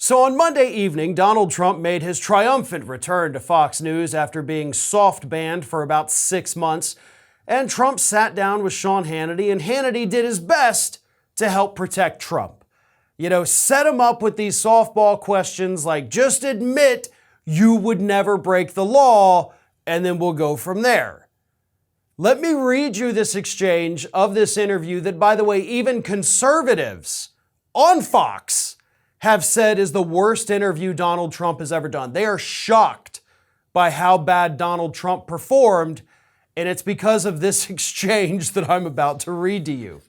So on Monday evening, Donald Trump made his triumphant return to Fox News after being soft banned for about 6 months. And Trump sat down with Sean Hannity, and Hannity did his best to help protect Trump. Set him up with these softball questions like, just admit you would never break the law, and then we'll go from there. Let me read you this exchange of this interview that, by the way, even conservatives on Fox have said is the worst interview Donald Trump has ever done. They are shocked by how bad Donald Trump performed, and it's because of this exchange that I'm about to read to you.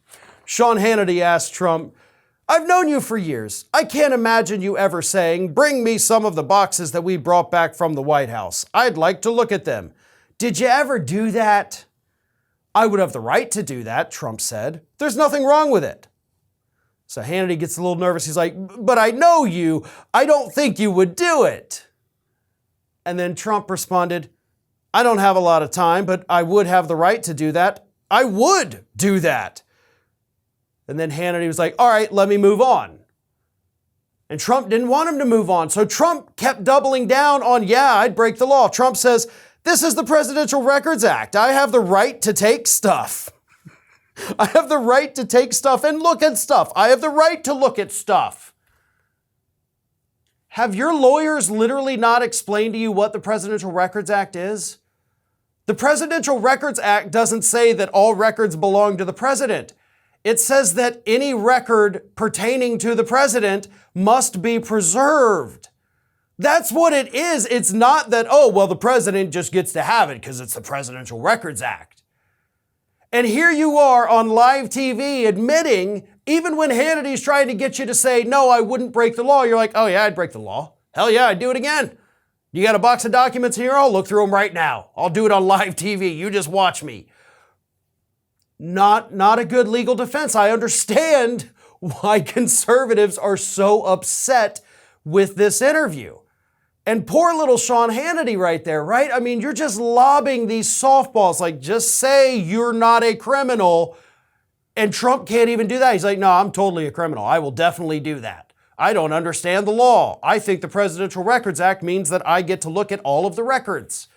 Sean Hannity asked Trump, "I've known you for years. I can't imagine you ever saying, 'Bring me some of the boxes that we brought back from the White House. I'd like to look at them.' Did you ever do that?" "I would have the right to do that," Trump said. "There's nothing wrong with it." So Hannity gets a little nervous. He's like, "But I know you. I don't think you would do it." And then Trump responded, "I don't have a lot of time, but I would have the right to do that. I would do that." And then Hannity was like, "All right, let me move on." And Trump didn't want him to move on. So Trump kept doubling down on, "Yeah, I'd break the law." Trump says, "This is the Presidential Records Act. I have the right to take stuff. I have the right to take stuff and look at stuff. I have the right to look at stuff." Have your lawyers literally not explained to you what the Presidential Records Act is? The Presidential Records Act doesn't say that all records belong to the president. It says that any record pertaining to the president must be preserved. That's what it is. It's not that, oh, well, the president just gets to have it because it's the Presidential Records Act. And here you are on live TV admitting, even when Hannity's trying to get you to say, "No, I wouldn't break the law," you're like, "Oh yeah, I'd break the law. Hell yeah, I'd do it again. You got a box of documents here? I'll look through them right now. I'll do it on live TV. You just watch me." Not a good legal defense. I understand why conservatives are so upset with this interview. And poor little Sean Hannity right there, right? I mean, you're just lobbing these softballs, like, just say you're not a criminal. And Trump can't even do that. He's like, "No, I'm totally a criminal. I will definitely do that. I don't understand the law. I think the Presidential Records Act means that I get to look at all of the records."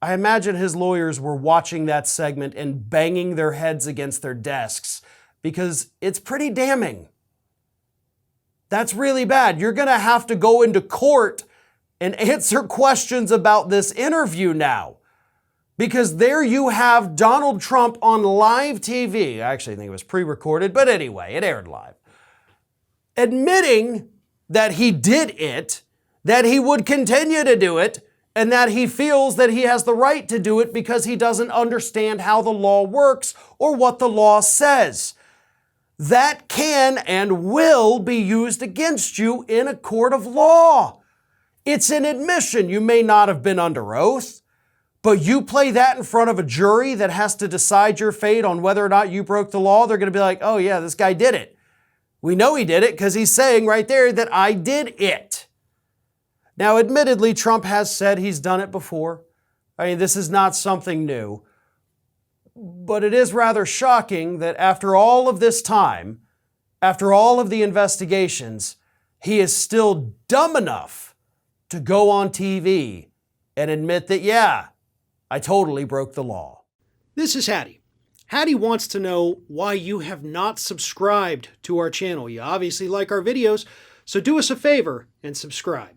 I imagine his lawyers were watching that segment and banging their heads against their desks because it's pretty damning. That's really bad. You're going to have to go into court and answer questions about this interview now, because there you have Donald Trump on live TV. I actually think it was pre-recorded, but anyway, it aired live, admitting that he did it, that he would continue to do it, and that he feels that he has the right to do it because he doesn't understand how the law works or what the law says. That can and will be used against you in a court of law. It's an admission. You may not have been under oath, but you play that in front of a jury that has to decide your fate on whether or not you broke the law. They're going to be like, "Oh yeah, this guy did it. We know he did it because he's saying right there that I did it." Now, admittedly, Trump has said he's done it before. I mean, this is not something new. But it is rather shocking that after all of this time, after all of the investigations, he is still dumb enough to go on TV and admit that, "Yeah, I totally broke the law." This is Hattie. Hattie wants to know why you have not subscribed to our channel. You obviously like our videos, so do us a favor and subscribe.